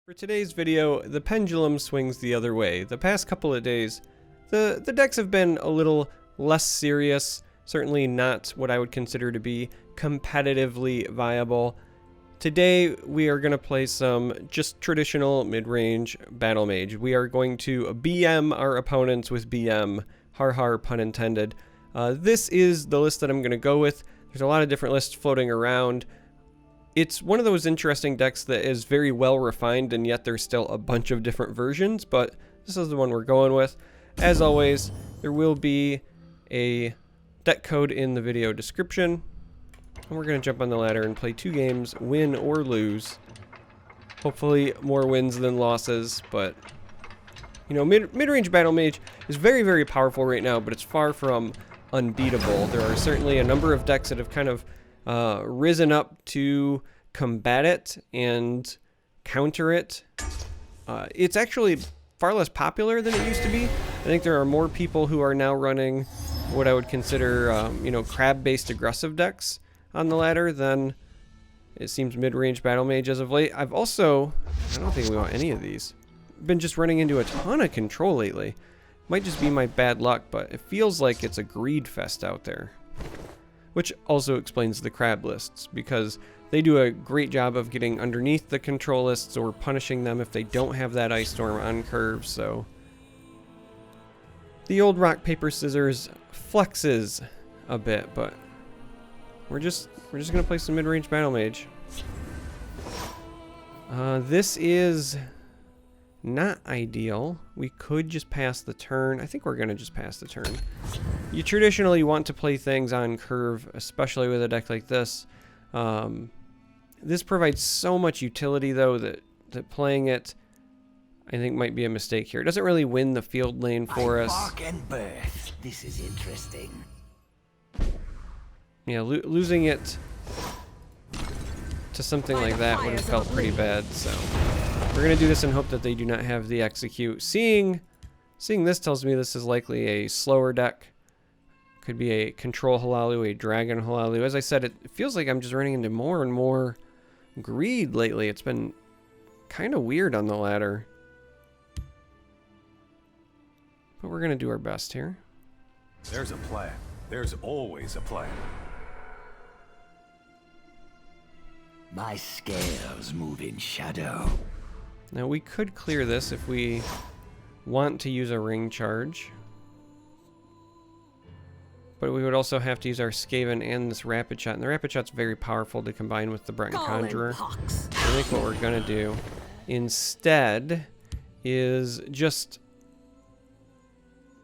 For today's video, the pendulum swings the other way. The past couple of days, the decks have been a little less serious, certainly not what I would consider to be competitively viable. Today, we are going to play some just traditional mid-range Battlemage. We are going to BM our opponents with BM, har har pun intended. This is the list that I'm going to go with. There's a lot of different lists floating around. It's one of those interesting decks that is very well refined, and yet there's still a bunch of different versions, but this is the one we're going with. As always, there will be a deck code in the video description, and we're going to jump on the ladder and play 2 games, win or lose. Hopefully more wins than losses, but you know, mid-range Battlemage is very, very powerful right now, but it's far from unbeatable. There are certainly a number of decks that have kind of risen up to combat it and counter it. It's actually far less popular than it used to be. I think there are more people who are now running what I would consider, you know, crab-based aggressive decks on the ladder than it seems mid-range Battlemage as of late. I don't think we want any of these. Been just running into a ton of control lately. Might just be my bad luck, but it feels like it's a greed fest out there. Which also explains the crab lists, because they do a great job of getting underneath the control lists or punishing them if they don't have that ice storm on curve. So the old rock paper scissors flexes a bit, but we're just gonna play some mid-range Battlemage. This is not ideal. We could just pass the turn. I think we're gonna just pass the turn. You traditionally want to play things on curve, especially with a deck like this. This provides so much utility, though, that playing it, I think, might be a mistake here. It doesn't really win the field lane for us. Bark and birth. This is interesting. Yeah, losing it to something like that would have felt pretty bad. So we're gonna do this and hope that they do not have the execute. Seeing this tells me this is likely a slower deck. Could be a control Halalu, a dragon Halalu. As I said, it feels like I'm just running into more and more greed lately. It's been kind of weird on the ladder. But we're gonna do our best here. There's a plan. There's always a plan. My scales move in shadow. Now we could clear this if we want to use a ring charge. But we would also have to use our Skaven and this Rapid Shot. And the Rapid Shot's very powerful to combine with the Breton Conjurer. I think what we're going to do instead is just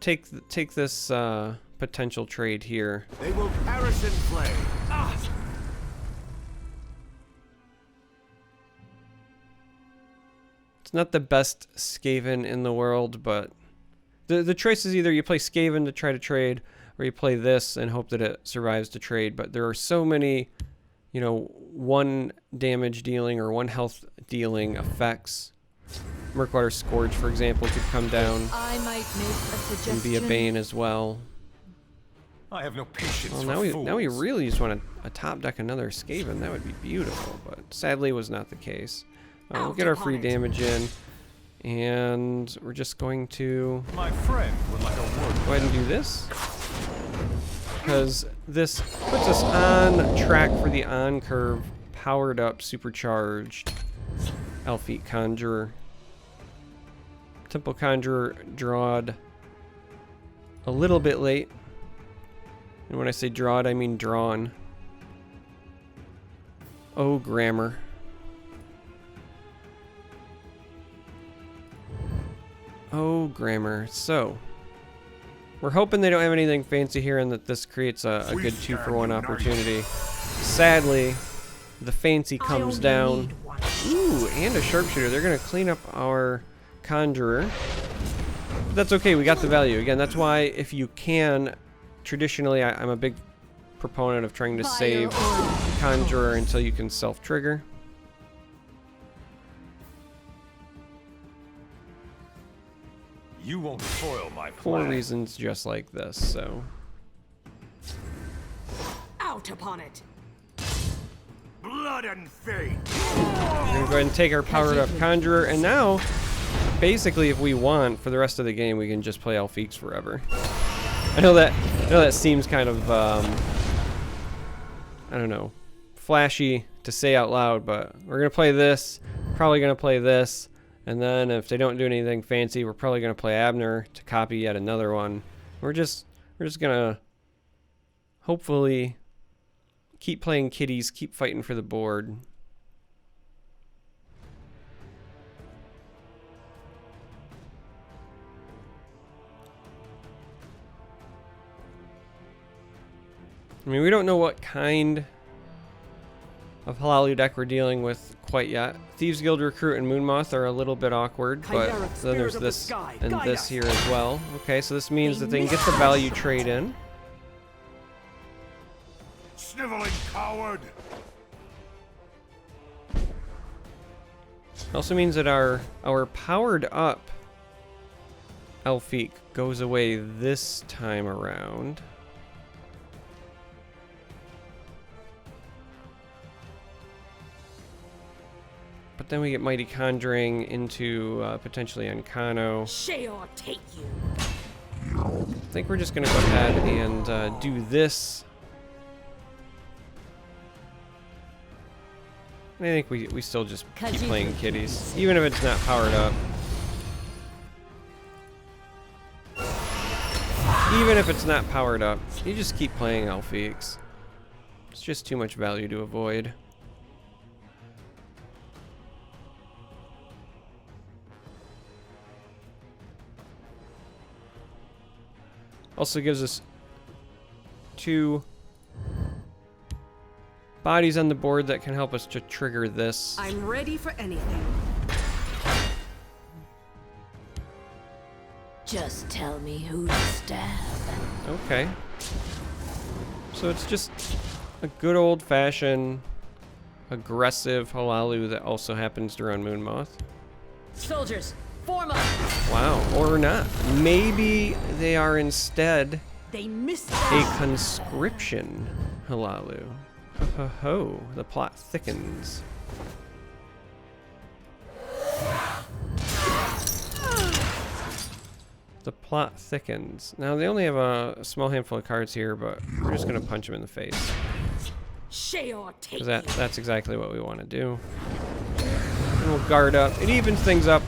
take this potential trade here. They will perish in flame. Ah! It's not the best Skaven in the world, but the choice is either you play Skaven to try to trade, or you play this and hope that it survives to trade. But there are so many, you know, 1 damage dealing or 1 health dealing effects. Murkwater Scourge, for example, could come down and be a bane as well. I have no patience Well, for now we fools. really just want to top deck another Skaven. That would be beautiful, but sadly was not the case. We'll get our free damage in, and we're just going to My friend would like a word. go ahead and do this, because this puts us on track for the on-curve, powered up, supercharged Elfite Conjurer. Temple Conjurer drawed a little bit late, and when I say drawed, I mean drawn. Oh, grammar. Oh, grammar. So we're hoping they don't have anything fancy here and that this creates a good 2-for-1 opportunity. Sadly, the fancy comes down. Ooh, and a sharpshooter. They're going to clean up our conjurer. But that's okay. We got the value. Again, that's why if you can, traditionally I'm a big proponent of trying to save conjurer until you can self-trigger. You won't foil my plan. 4 reasons just like this, so. Out upon it. Blood! sudden fate. We're gonna go ahead and take our powered up Conjurer, and now, basically, if we want, for the rest of the game, we can just play Alfiques forever. I know that seems kind of, I don't know, flashy to say out loud, but we're gonna play this, probably gonna play this, and then if they don't do anything fancy, we're probably gonna play Abner to copy yet another one. We're just gonna hopefully keep playing kitties, keep fighting for the board. I mean, we don't know what kind of Halalu deck we're dealing with quite yet. Thieves Guild Recruit and Moonmoth are a little bit awkward, but then there's this and this here as well. Okay, so this means that they can get the value trade in. Sniveling coward. Also means that our powered up Alfique goes away this time around. But then we get Mighty Conjuring into potentially Ancano. Sheor take you. I think we're just gonna go ahead and do this. I think we still just keep playing kitties, even if it's not powered up. Even if it's not powered up, you just keep playing Alfiques. It's just too much value to avoid. Also gives us 2 bodies on the board that can help us to trigger this. I'm ready for anything. Just tell me who to stab. Okay. So it's just a good old-fashioned aggressive Halalu that also happens to run Moonmoth. Soldiers, form up. Wow, or not. Maybe they are instead They missed a conscription Halalu. Ho ho ho, the plot thickens. The plot thickens. Now they only have a small handful of cards here, but we're just gonna punch them in the face. Sheor take Because that's exactly what we want to do. And we'll guard up. It evens things up.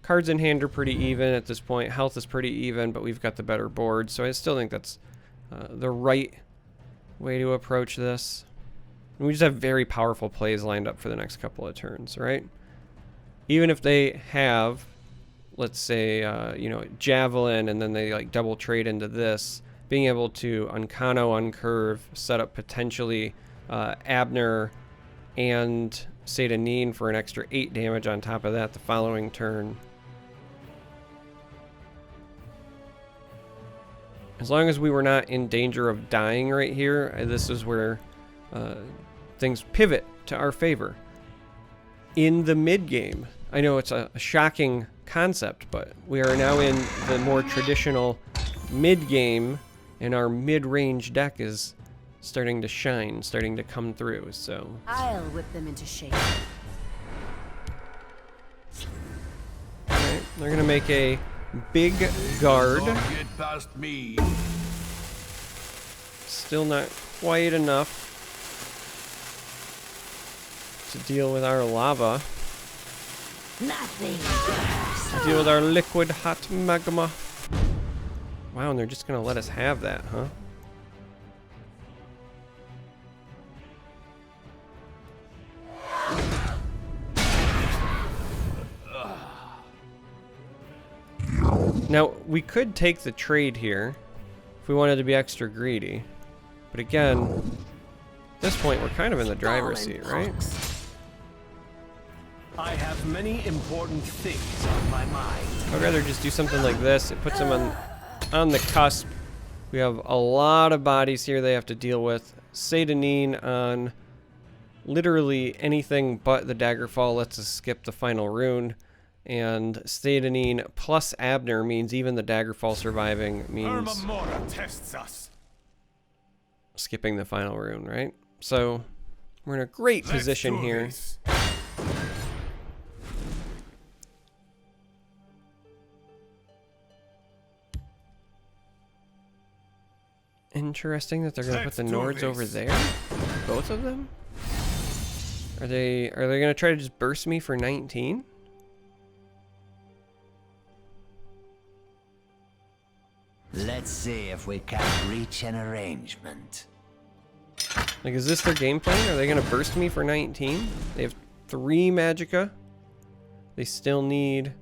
Cards in hand are pretty even at this point. Health is pretty even, but we've got the better board. So I still think that's the right way to approach this. And we just have very powerful plays lined up for the next couple of turns, right? Even if they have, let's say, you know, Javelin, and then they like double trade into this, being able to Uncano, Uncurve, set up potentially Abner and Satanin for an extra 8 damage on top of that the following turn. As long as we were not in danger of dying right here, this is where things pivot to our favor. In the mid-game, I know it's a shocking concept, but we are now in the more traditional mid-game, and our mid-range deck is starting to shine, starting to come through, so... I'll whip them into shape. Alright, they're gonna make a big guard. Don't get past me. Still not quite enough to deal with our lava. Nothing. To deal with our liquid hot magma. Wow, and they're just gonna let us have that, huh? Now, we could take the trade here if we wanted to be extra greedy. But again, at this point, we're kind of in the driver's seat, right? I have many important things on my mind. I'd rather just do something like this. It puts them on the cusp. We have a lot of bodies here they have to deal with. Satanin on literally anything but the Daggerfall lets us skip the final rune. And Satanin plus Abner means even the Daggerfall surviving means tests us. skipping the final rune, right? So We're in a great Let's position do here. this. Interesting that they're gonna Let's put the do Nords over this. there. Both of them? Are they gonna try to just burst me for 19? Let's see if we can reach an arrangement. Like, is this their game plan? Are they gonna burst me for 19? They have 3 magicka. They still need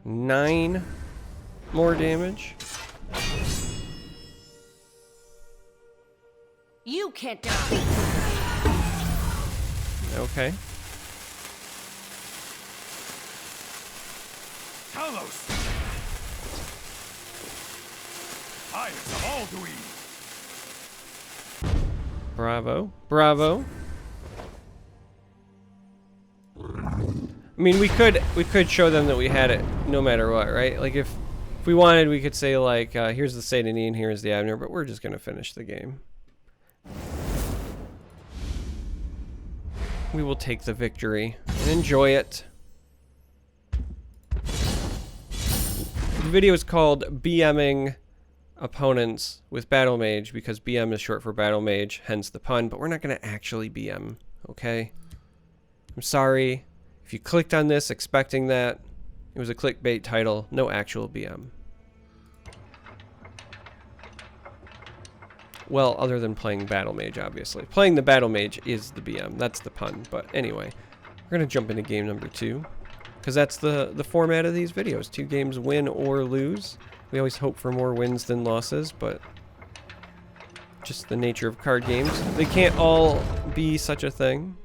9 more damage. You can't defeat Okay. Talos! Highest of all doing. Bravo. Bravo. I mean, we could show them that we had it no matter what, right? Like, if we wanted, we could say, like, here's the Sadanie and here's the Abner, but we're just going to finish the game. We will take the victory and enjoy it. The video is called BMing opponents with Battlemage because BM is short for Battlemage, hence the pun, but we're not going to actually BM, okay? I'm sorry if you clicked on this expecting that. It was a clickbait title, no actual BM. Well, other than playing Battlemage, obviously. Playing the Battlemage is the BM. That's the pun. But anyway, we're going to jump into game number 2. Because that's the format of these videos. 2 games, win or lose. We always hope for more wins than losses, but just the nature of card games. They can't all be such a thing.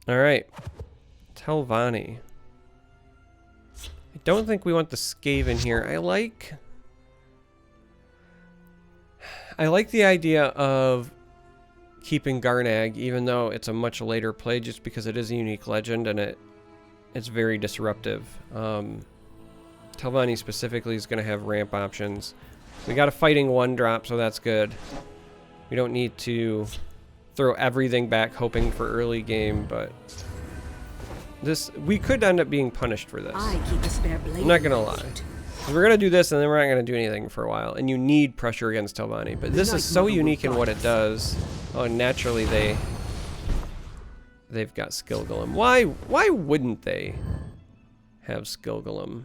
Alright. Telvanni. I don't think we want the Skaven here. I like the idea of keeping Garnag, even though it's a much later play, just because it is a unique legend and it's very disruptive. Telvanni specifically is going to have ramp options. We got a fighting 1-drop, so that's good. We don't need to throw everything back hoping for early game, but we could end up being punished for this. I keep a spare blade. I'm not gonna lie. We're gonna do this and then we're not gonna do anything for a while, and you need pressure against Telvanni, but this is so unique in what it does. Oh, naturally they've got Skill Golem. Why wouldn't they have Skill Golem?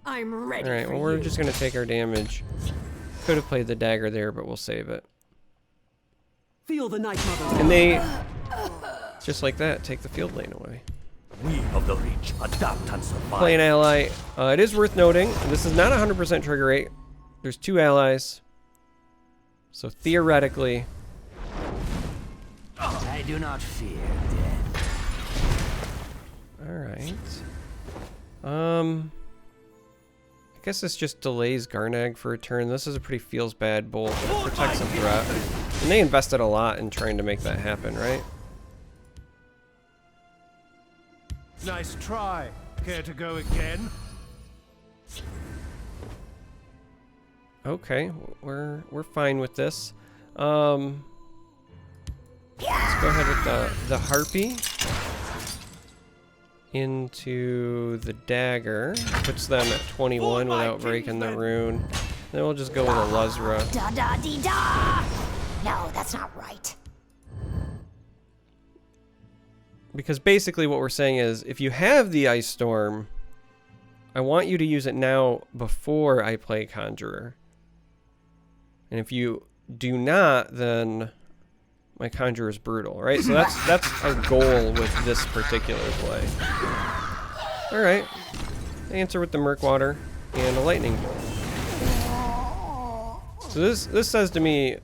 I'm ready. Alright, for well, we're you. just gonna take our damage. Could have played the dagger there, but we'll save it. Feel the night mother. And they, just like that, take the field lane away. We of the Reach adapt and survive. Play an ally. It is worth noting, this is not 100% trigger rate. There's 2 allies. So theoretically... I do not fear death. Alright. I guess this just delays Garnag for a turn. This is a pretty feels bad bolt, but it protects a threat. And they invested a lot in trying to make that happen, right? Nice try. Care to go again? Okay, we're fine with this. Let's go ahead with the Harpy into the dagger. Puts them at 21 without breaking the rune. Then we'll just go with a Luzra. Da da dee da! No, that's not right. Because basically what we're saying is, if you have the Ice Storm, I want you to use it now before I play Conjurer. And if you do not, then my Conjurer is brutal, right? So that's our goal with this particular play. Alright. Answer with the Murkwater and a Lightning Bolt. So this says to me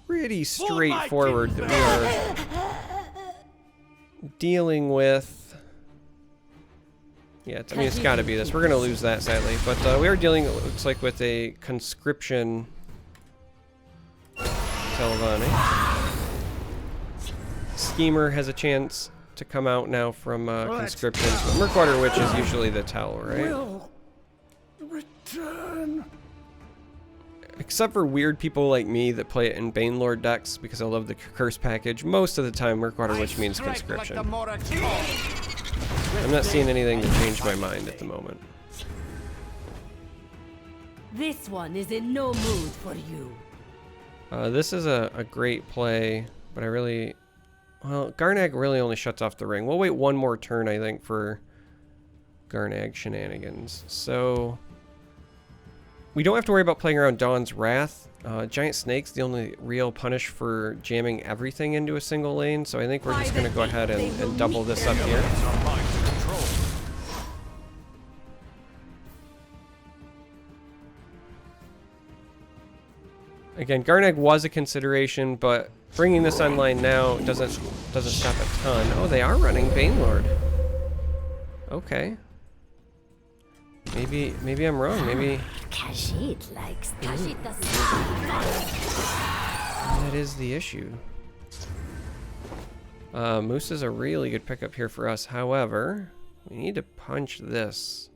pretty straightforward that we are dealing with... Yeah, I mean, it's got to be this. We're going to lose that, sadly. But we are dealing, it looks like, with a conscription Telvanni. Schemer has a chance to come out now from conscriptions. But Murkwater Witch is usually the tell, right? Will return. Except for weird people like me that play it in Banelord decks because I love the curse package. Most of the time, Murkwater Witch means conscription. I'm not seeing anything to change my mind at the moment. This one is in no mood for you. This is a great play, but I really... Well, Garnag really only shuts off the ring. We'll wait one more turn, I think, for Garnag shenanigans. So... We don't have to worry about playing around Dawn's Wrath. Giant Snake's the only real punish for jamming everything into a single lane, so I think we're just going to go ahead and double this up here. Again, Garnag was a consideration, but bringing this online now doesn't stop a ton. Oh, they are running Banelord. Okay. Maybe I'm wrong. Maybe Khajiit likes these. that is the issue. Moose is a really good pickup here for us. However, we need to punch this.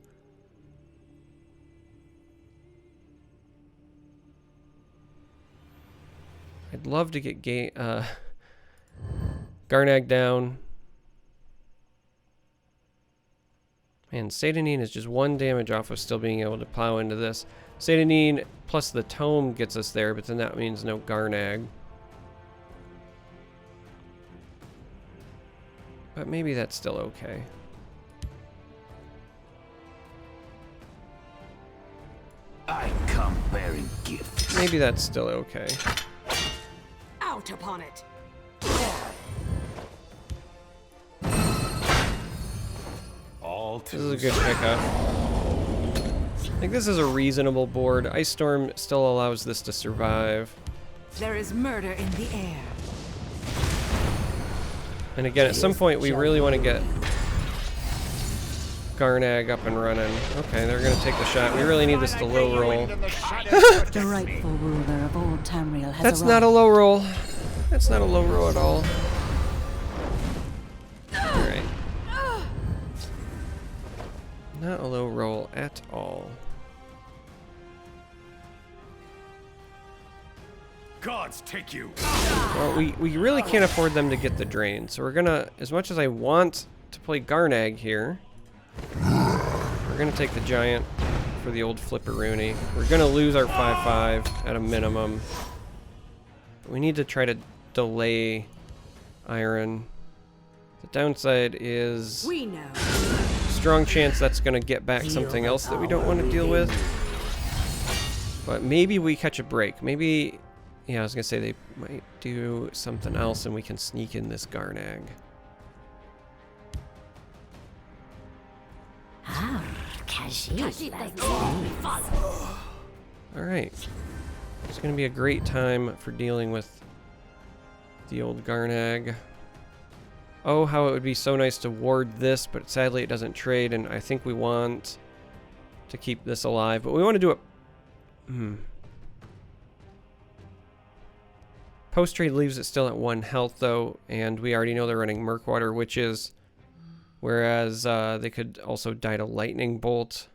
I'd love to get Garnag down. Man, Satanine is just one damage off of still being able to plow into this. Satanine plus the tome gets us there, but then that means no Garnag. But maybe that's still okay. I come bearing gifts. Maybe that's still okay. Out upon it. This is a good pickup. I think this is a reasonable board. Ice Storm still allows this to survive. There is murder in the air. And again, at some point, we really want to get Garnag up and running. Okay, they're going to take the shot. We really need this to low roll. The rightful ruler of old Tamriel has That's not a low roll. That's not a low roll at all. Alright. Not a low roll at all. Gods take you. Well, we really can't afford them to get the drain, so we're gonna, as much as I want to play Garnag here, we're gonna take the giant for the old Flipperoonie. We're gonna lose our 5/5 at a minimum. We need to try to delay Iron. The downside is We know. strong chance that's gonna get back something else that we don't want to deal with. But maybe we catch a break. Maybe, yeah, I was gonna say they might do something else and we can sneak in this Garnag. Ah, Khajiit likes Alright. It's gonna be a great time for dealing with the old Garnag. Oh, how it would be so nice to ward this, but sadly it doesn't trade, and I think we want to keep this alive, but we want to do it... Post-trade leaves it still at 1 health, though, and we already know they're running Murkwater Witches, whereas they could also die to Lightning Bolt.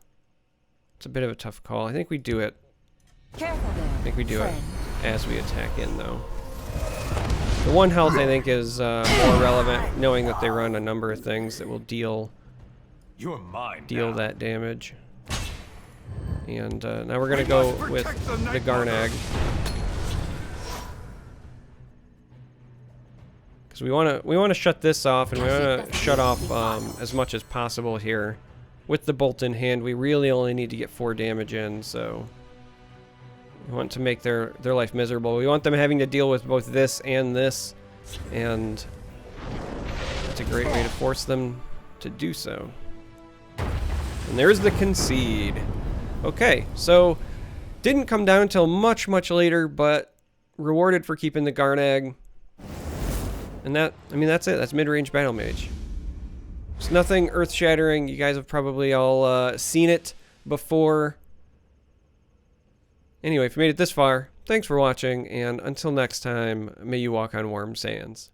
It's a bit of a tough call. I think we do it. Careful there. I think we do it as we attack in, though. The 1 health, I think, is more relevant, knowing that they run a number of things that will deal You're mine. that damage. And now we're gonna go with the Garnag, because we want to shut this off, and we want to shut off as much as possible here. With the bolt in hand, we really only need to get 4 damage in, so we want to make their life miserable. We want them having to deal with both this, and that's a great way to force them to do so. And there's the concede. Okay, so didn't come down until much, much later, but rewarded for keeping the Garnag. And that, I mean, that's it. That's mid-range Battlemage. It's nothing earth-shattering. You guys have probably all seen it before. Anyway, if you made it this far, thanks for watching, and until next time, may you walk on warm sands.